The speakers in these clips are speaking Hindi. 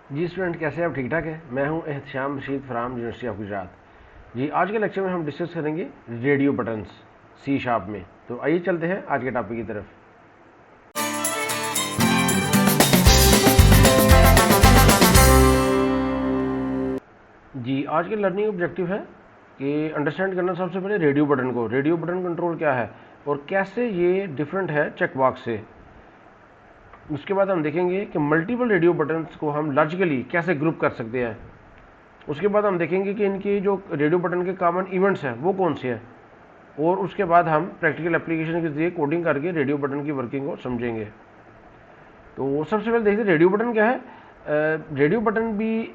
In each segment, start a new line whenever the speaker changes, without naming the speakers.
जी स्टूडेंट, कैसे हैं आप? ठीक ठाक है। मैं हूं एहतशाम रशीद फराम, यूनिवर्सिटी ऑफ गुजरात। जी, आज के लेक्चर में हम डिस्कस करेंगे रेडियो बटन्स सी शार्प में। तो आइए चलते हैं आज के टॉपिक की तरफ। जी, आज के लर्निंग ऑब्जेक्टिव है कि अंडरस्टैंड करना सबसे पहले रेडियो बटन को। रेडियो बटन कंट्रोल क्या है और कैसे ये डिफरेंट है चेक बॉक्स से। उसके बाद हम देखेंगे कि मल्टीपल रेडियो बटन्स को हम लॉजिकली कैसे ग्रुप कर सकते हैं। उसके बाद हम देखेंगे कि इनकी जो रेडियो बटन के कॉमन इवेंट्स हैं वो कौन से हैं, और उसके बाद हम प्रैक्टिकल एप्लीकेशन के जरिए कोडिंग करके रेडियो बटन की वर्किंग को समझेंगे। तो सबसे पहले देखते हैं रेडियो बटन क्या है। रेडियो बटन भी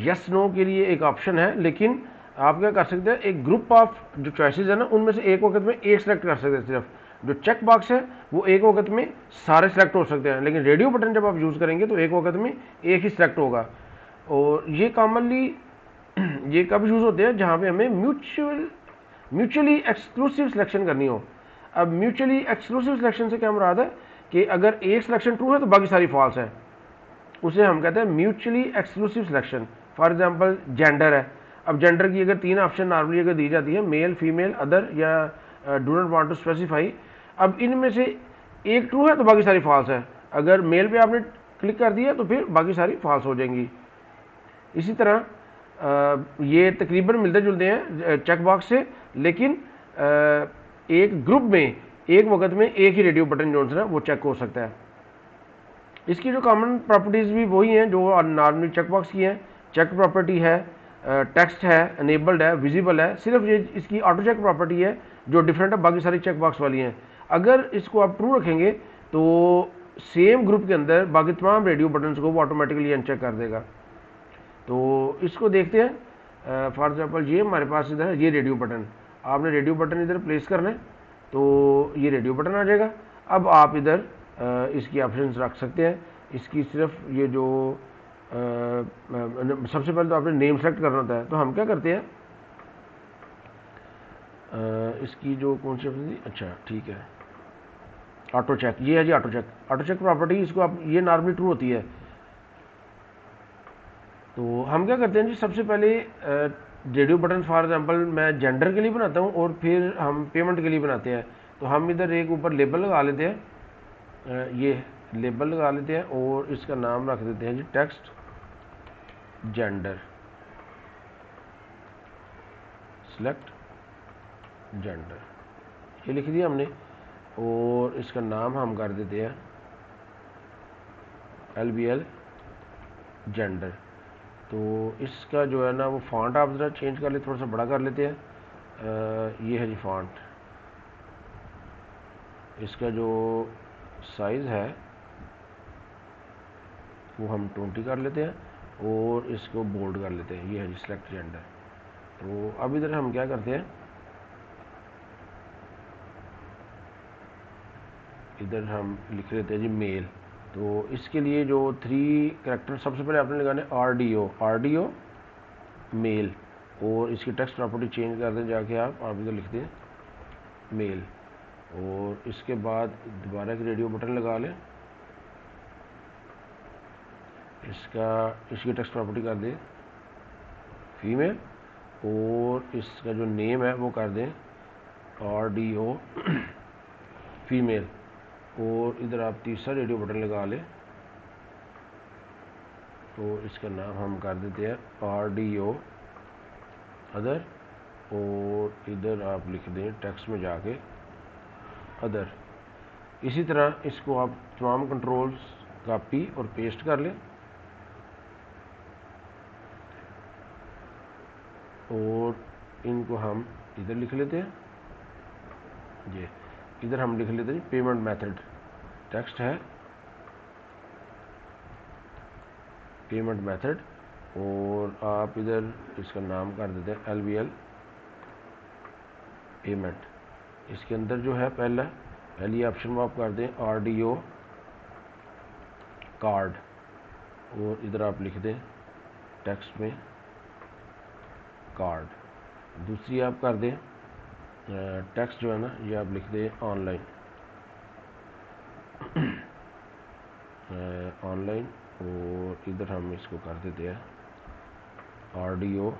यस नो के लिए एक ऑप्शन है, लेकिन आप क्या कर सकते हैं, एक ग्रुप ऑफ जो चॉइसेस है ना, उनमें से एक वक्त में एक सेलेक्ट कर सकते हैं। सिर्फ जो चेक बॉक्स है वो एक वक्त में सारे सेलेक्ट हो सकते हैं, लेकिन रेडियो बटन जब आप यूज़ करेंगे तो एक वक्त में एक ही सेलेक्ट होगा। और ये कॉमनली ये कब यूज़ होते हैं, जहाँ पे हमें म्यूचुअली एक्सक्लूसिव सिलेक्शन करनी हो। अब म्यूचुअली एक्सक्लूसिव सिलेक्शन से क्या मुराद है कि अगर एक सिलेक्शन ट्रू है तो बाकी सारी फॉल्स है, उसे हम कहते हैं mutually exclusive selection. For example gender है। अब जेंडर की अगर 3 ऑप्शन नॉर्मली अगर दी जाती है, मेल, फीमेल, अदर या do not want to specify, अब इनमें से एक ट्रू है तो बाकी सारी फॉल्स है। अगर मेल पे आपने क्लिक कर दिया तो फिर बाकी सारी फॉल्स हो जाएंगी। इसी तरह ये तकरीबन मिलते जुलते हैं चेक बॉक्स से, लेकिन एक ग्रुप में एक वक्त में एक ही रेडियो बटन जो है वो चेक हो सकता है। इसकी जो कॉमन प्रॉपर्टीज़ भी वही हैं जो नॉर्मली चेक बॉक्स की हैं। चेक प्रॉपर्टी है, टेक्स्ट है, अनेबल्ड है, विजिबल है। सिर्फ ये इसकी ऑटो चेक प्रॉपर्टी है जो डिफरेंट है बाकी सारी चेक बॉक्स वाली हैं। अगर इसको आप ट्रू रखेंगे तो सेम ग्रुप के अंदर बाकी तमाम रेडियो बटन्स को वो ऑटोमेटिकली अनचेक कर देगा। तो इसको देखते हैं। फॉर एग्जांपल ये हमारे पास इधर है, ये रेडियो बटन। आपने रेडियो बटन इधर प्लेस करना है तो ये रेडियो बटन आ जाएगा। अब आप इधर इसकी ऑप्शंस रख सकते हैं। इसकी सिर्फ ये जो सबसे पहले तो आपने नेम सेलेक्ट करना होता है, तो हम क्या करते हैं, इसकी जो कौन सी ऑप्शन थी, अच्छा ठीक है, ऑटो चेक। ये है जी auto check. Auto check property इसको आप, ये नॉर्मली ट्रू होती है। तो हम क्या करते हैं जी, सबसे पहले रेडियो बटन फॉर एग्जांपल मैं जेंडर के लिए बनाता हूँ और फिर हम पेमेंट के लिए बनाते हैं। तो हम इधर एक ऊपर लेबल लगा लेते हैं, ये लेबल लगा लेते हैं और इसका नाम रख देते हैं जी टेक्स्ट जेंडर, सिलेक्ट जेंडर, ये लिख दिया हमने। और इसका नाम हम कर देते हैं LBL जेंडर। तो इसका जो है ना वो फॉन्ट आप ज़रा चेंज कर ले, थोड़ा सा बड़ा कर लेते हैं। ये है जी फॉन्ट। इसका जो साइज़ है वो हम 20 कर लेते हैं और इसको बोल्ड कर लेते हैं। ये है जी सिलेक्ट जेंडर। तो अब इधर हम क्या करते हैं, इधर हम लिख लेते हैं जी मेल। तो इसके लिए जो 3 कैरेक्टर सबसे पहले आपने लगाने RDO मेल, और इसकी टेक्स्ट प्रॉपर्टी चेंज कर दें जाके आप इधर लिख दें मेल। और इसके बाद दोबारा एक रेडियो बटन लगा लें, इसकी टेक्स्ट प्रॉपर्टी कर दें फीमेल, और इसका जो नेम है वो कर दें RDO फीमेल। और इधर आप तीसरा रेडियो बटन लगा लें, तो इसका नाम हम कर देते हैं RDO अदर, और इधर आप लिख दें टेक्स्ट में जाके अदर। इसी तरह इसको आप तमाम कंट्रोल्स कॉपी और पेस्ट कर लें, और इनको हम इधर लिख लेते हैं। ये इधर हम लिख लेते हैं पेमेंट मेथड, टेक्स्ट है पेमेंट मेथड, और आप इधर इसका नाम कर देते हैं LBL पेमेंट। इसके अंदर जो है पहली ऑप्शन वो आप कर दें RDO कार्ड, और इधर आप लिख दें टेक्स्ट में कार्ड। दूसरी आप कर दें टेक्स्ट जो है ना, ये आप लिख दें ऑनलाइन ऑनलाइन और इधर हम इसको कर देते हैं ऑडियो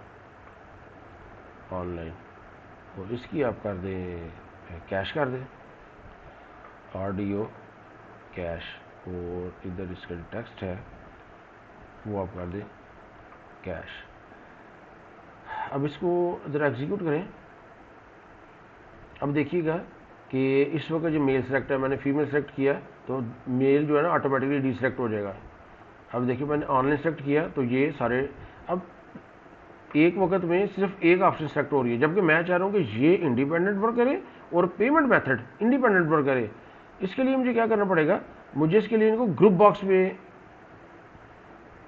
ऑनलाइन, और इसकी आप कर दें कैश कर दें, ऑडियो कैश, और इधर इसका जो टेक्स्ट है वो आप कर दें कैश। अब इसको ज़रा एग्जीक्यूट करें। अब देखिएगा कि इस वक्त जो मेल सेलेक्ट है, मैंने फीमेल सेलेक्ट किया तो मेल जो है ना ऑटोमेटिकली डिसेलेक्ट हो जाएगा। अब देखिए मैंने ऑनलाइन सेलेक्ट किया तो ये सारे अब एक वक्त में सिर्फ एक ऑप्शन सेलेक्ट हो रही है, जबकि मैं चाह रहा हूँ कि ये इंडिपेंडेंट वर्क करे और पेमेंट मेथड इंडिपेंडेंट वर्क करे। इसके लिए मुझे क्या करना पड़ेगा, मुझे इसके लिए इनको ग्रुप बॉक्स में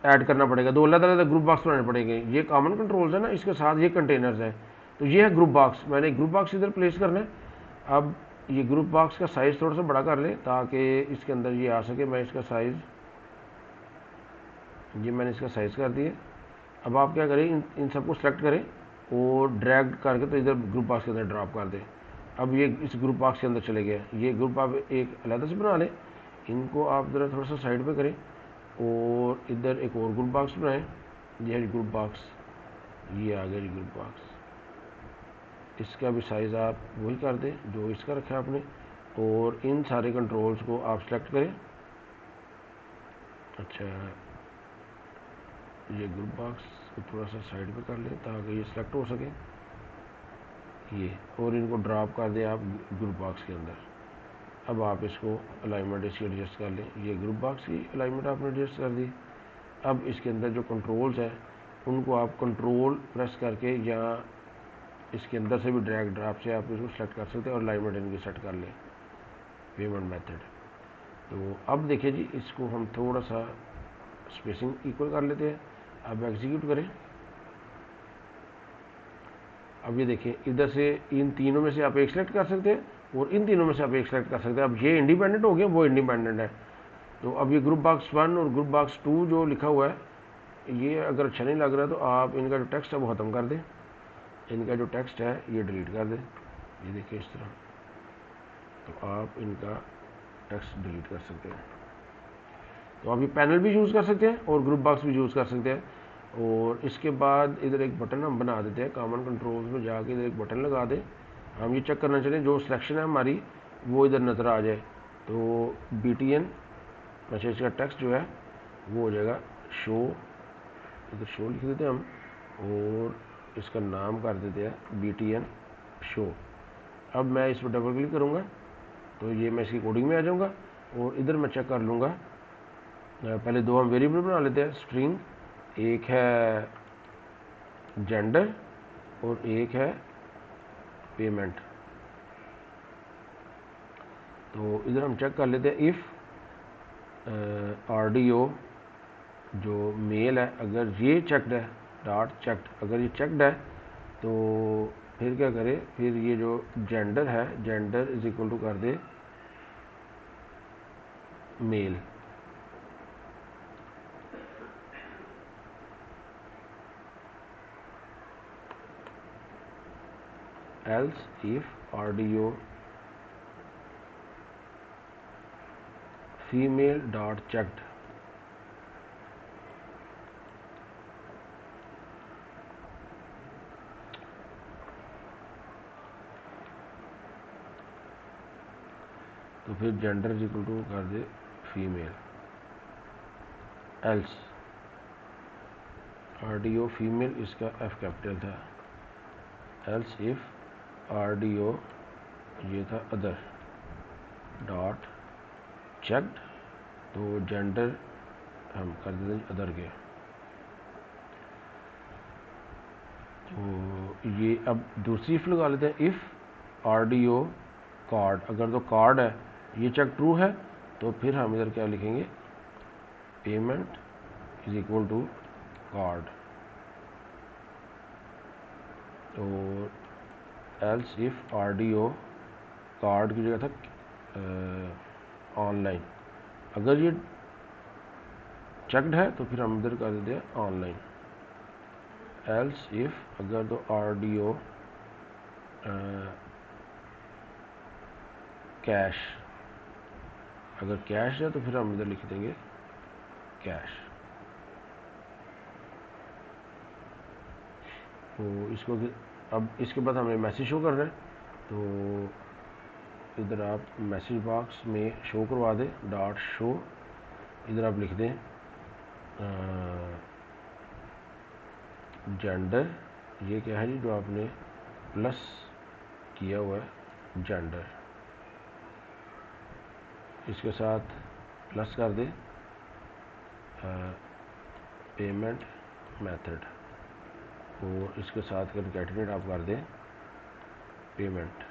ऐड करना पड़ेगा, दो अलग अलग ग्रुप बॉक्स बनाने पड़ेंगे। ये कॉमन कंट्रोल्स है ना, इसके साथ ये कंटेनर्स है, तो ये है ग्रुप बॉक्स। मैंने ग्रुप बॉक्स इधर प्लेस करना है। अब ये ग्रुप बॉक्स का साइज़ थोड़ा सा बड़ा कर ले ताकि इसके अंदर ये आ सके। मैं इसका साइज़, ये मैंने इसका साइज़ कर दिया। अब आप क्या करें, इन सबको सेलेक्ट करें और ड्रैग करके तो इधर ग्रुप बॉक्स के अंदर ड्रॉप कर दें। अब ये इस ग्रुप बॉक्स के अंदर चले गए। ये ग्रुप आप एक अलग से बना लें, इनको आप ज़रा थोड़ा सा साइड पे करें और इधर एक और ग्रुप बॉक्स बनाएं। ये है ग्रुप बॉक्स, ये आ गया ग्रुप बॉक्स। इसका भी साइज़ आप वही कर दें जो इसका रखा है आपने, और इन सारे कंट्रोल्स को आप सेलेक्ट करें। अच्छा, ये ग्रुप बॉक्स को थोड़ा सा साइड पे कर लें ताकि ये सिलेक्ट हो सके ये, और इनको ड्रॉप कर दें आप ग्रुप बॉक्स के अंदर। अब आप इसको अलाइनमेंट इसकी एडजस्ट कर लें। ये ग्रुप बॉक्स की अलाइनमेंट आपने एडजस्ट कर दी। अब इसके अंदर जो कंट्रोल्स हैं उनको आप कंट्रोल प्रेस करके या इसके अंदर से भी ड्रैग ड्रॉप से आप इसको सेलेक्ट कर सकते हैं और अलाइनमेंट इनकी सेट कर लें, पेमेंट मेथड। तो अब देखिए जी, इसको हम थोड़ा सा स्पेसिंग इक्वल कर लेते हैं। अब एग्जीक्यूट करें। अब ये देखिए, इधर से इन तीनों में से आप एक सेलेक्ट कर सकते हैं और इन तीनों में से आप एक सेलेक्ट कर सकते हैं। अब ये इंडिपेंडेंट हो गया, वो इंडिपेंडेंट है। तो अब ये ग्रुप बॉक्स 1 और ग्रुप बॉक्स 2 जो लिखा हुआ है, ये अगर अच्छा नहीं लग रहा तो आप इनका जो टेक्स्ट है वो ख़त्म कर दें। इनका जो टेक्स्ट है ये डिलीट कर दें। ये देखिए इस तरह, तो आप इनका टेक्स्ट डिलीट कर सकते हैं। तो आप ये पैनल भी यूज़ कर सकते हैं और ग्रुप बॉक्स भी यूज़ कर सकते हैं। और इसके बाद इधर एक बटन हम बना देते हैं, कॉमन कंट्रोल्स में जाके इधर एक बटन लगा दें। हम ये चेक करना चाहते हैं जो सिलेक्शन है हमारी वो इधर नज़र आ जाए। तो BTN, अच्छा इसका टेक्स्ट जो है वो हो जाएगा शो, इधर शो लिख देते हैं हम, और इसका नाम कर देते हैं BTN शो। अब मैं इस पर डबल क्लिक करूँगा तो ये मैं इसकी कोडिंग में आ जाऊँगा और इधर मैं चेक कर लूँगा। पहले दो हम वेरिएबल बना लेते हैं स्ट्रिंग, एक है जेंडर और एक है पेमेंट। तो इधर हम चेक कर लेते हैं इफ़ ऑडियो जो मेल है अगर ये चेक्ड है, डॉट चेक्ड, अगर ये चेक्ड है तो फिर क्या करें, फिर ये जो जेंडर है, जेंडर इज इक्वल टू कर दे mail. else if audio female dot checked, तो फिर जेंडर इज इक्वल टू कर दे फीमेल। एल्स ऑडियो फीमेल, इसका F कैपिटल था। एल्स इफ ऑडियो, ये था अदर डॉट चेक्ड, तो जेंडर हम कर देते अदर के। तो ये अब दूसरी इफ लगा लेते हैं, इफ़ ऑडियो कार्ड, अगर तो कार्ड है ये चेक ट्रू है तो फिर हम इधर क्या लिखेंगे, payment is equal to card. और एल्स इफ ऑडियो कार्ड की जगह था ऑनलाइन, अगर ये चेक्ड है तो फिर हम इधर कर देते हैं ऑनलाइन। एल्स इफ अगर तो ऑडियो कैश, अगर कैश है तो फिर हम इधर लिख देंगे कैश। तो इसको अब इसके बाद हमें मैसेज शो करना है, तो इधर आप मैसेज बॉक्स में शो करवा दें, डॉट शो, इधर आप लिख दें जेंडर, ये क्या है जी जो आपने प्लस किया हुआ है जेंडर, इसके साथ प्लस कर दें पेमेंट मेथड, और इसके साथ कंकैटिनेट आप कर दें पेमेंट।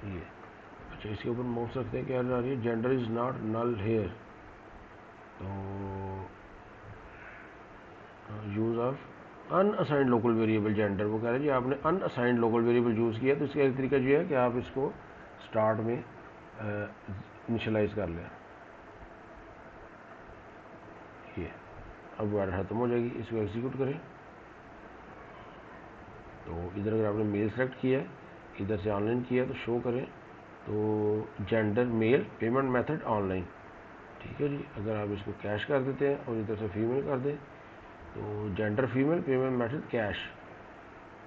ये अच्छा, इसके ऊपर माउस रखते हैं, क्या आ रही है, gender is not null here, तो use of unassigned local variable gender, वो कह रहे हैं जी आपने अनअसाइंड लोकल वेरिएबल यूज़ किया, तो इसका एक तरीका जो है कि आप इसको स्टार्ट में इनिशियलाइज कर लें। ये अब वायर ख़त्म हो जाएगी, इसको एग्जीक्यूट करें। तो इधर अगर आपने मेल सेलेक्ट किया है, इधर से ऑनलाइन किया तो शो करें, तो gender male, payment method online, ठीक है जी। अगर आप इसको कैश कर देते हैं और इधर से फीमेल कर दें, तो gender female, payment method cash.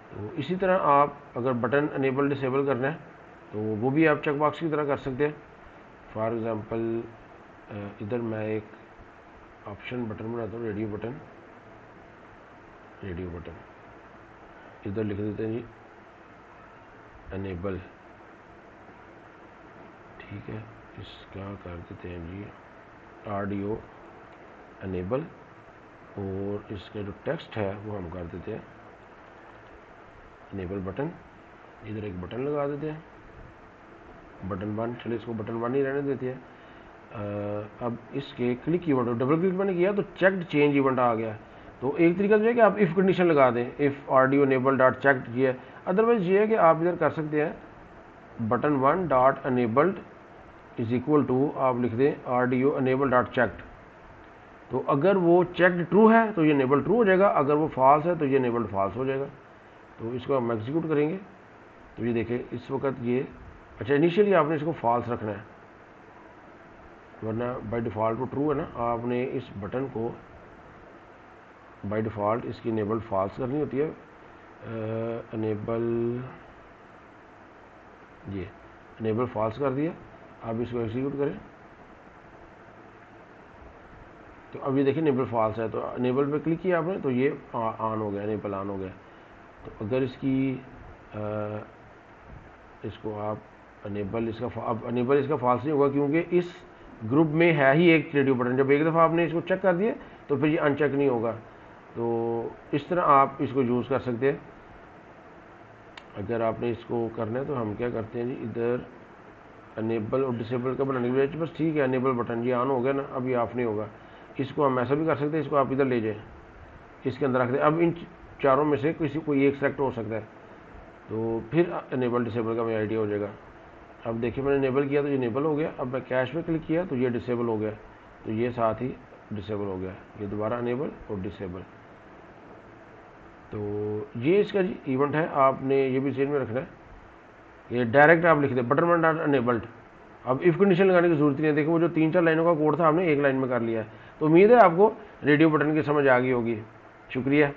तो इसी तरह आप अगर बटन अनेबल डिसेबल करना है तो वो भी आप चेक बॉक्स की तरह कर सकते हैं। फॉर एग्ज़ाम्पल इधर मैं एक ऑप्शन बटन बनाता हूँ, रेडियो बटन, रेडियो बटन, इधर लिख देते हैं जी अनेबल, ठीक है। इसका कर देते हैं जी ऑडियो अनेबल, और इसका जो टेक्स्ट है वो हम कर देते हैं अनेबल बटन, इधर एक बटन लगा देते हैं, बटन 1, चलिए इसको बटन 1 ही रहने देते हैं। अब इसके क्लिक इवेंट, डबल क्लिक मैंने किया तो चेक्ड चेंज इवेंट आ गया। तो एक तरीका तो है कि आप इफ़ कंडीशन लगा दें, if audio enable dot checked, ये अदरवाइज ये है कि आप इधर कर सकते हैं button 1 dot enabled is equal to, आप लिख दें ऑडियो अनेबल डॉट चेक्ड। तो अगर वो चेक्ड ट्रू है तो ये अनेबल ट्रू हो जाएगा, अगर वो फॉल्स है तो ये अनेबल्ड फॉल्स हो जाएगा। तो इसको हम एग्जीक्यूट करेंगे, तो ये देखें इस वक्त ये, अच्छा इनिशियली आपने इसको फॉल्स रखना है, वरना बाय डिफ़ॉल्ट वो ट्रू है ना। आपने इस बटन को बाय डिफ़ॉल्ट इसकी अनेबल फॉल्स करनी होती है, अनेबल, ये अनेबल फॉल्स कर दिया। आप इसको एग्जीक्यूट करें, तो अभी देखिए अनेबल फॉल्स है, तो अनेबल पे क्लिक किया आपने तो ये ऑन हो गया, अनेबल ऑन हो गया। तो अगर इसकी इसको आप अनेबल, इसका अब अनेबल इसका फॉल्स नहीं होगा क्योंकि इस ग्रुप में है ही एक रेडियो बटन, जब एक दफ़ा आपने इसको चेक कर दिया तो फिर ये अनचेक नहीं होगा। तो इस तरह आप इसको यूज़ कर सकते हैं। अगर आपने इसको करना है तो हम क्या करते हैं जी, इधर अनेबल और डिसेबल का बनाने के लिए बस ठीक है, अनेबल बटन ये ऑन हो गया ना, अब ये ऑफ नहीं होगा। इसको हम ऐसा भी कर सकते हैं, इसको आप इधर ले जाएं, इसके अंदर रख दें। अब इन चारों में से किसी कोई एक सेलेक्ट हो सकता है, तो फिर अनेबल डिसेबल का हमें आइडिया हो जाएगा। अब देखिए मैंने इनेबल किया तो ये इनेबल हो गया, अब मैं कैश पे क्लिक किया तो ये डिसेबल हो गया, तो ये साथ ही डिसेबल हो गया, ये दोबारा अनेबल और डिसेबल। तो ये इसका इवेंट है, आपने ये भी जेन में रखना है। ये डायरेक्ट आप लिख दें बटन 1 डॉट अनेबल्ड, अब इफ़ कंडीशन लगाने की जरूरत नहीं है। देखो वो जो 3-4 लाइनों का कोड था आपने एक लाइन में कर लिया है। तो उम्मीद है आपको रेडियो बटन की समझ आ गई होगी। शुक्रिया।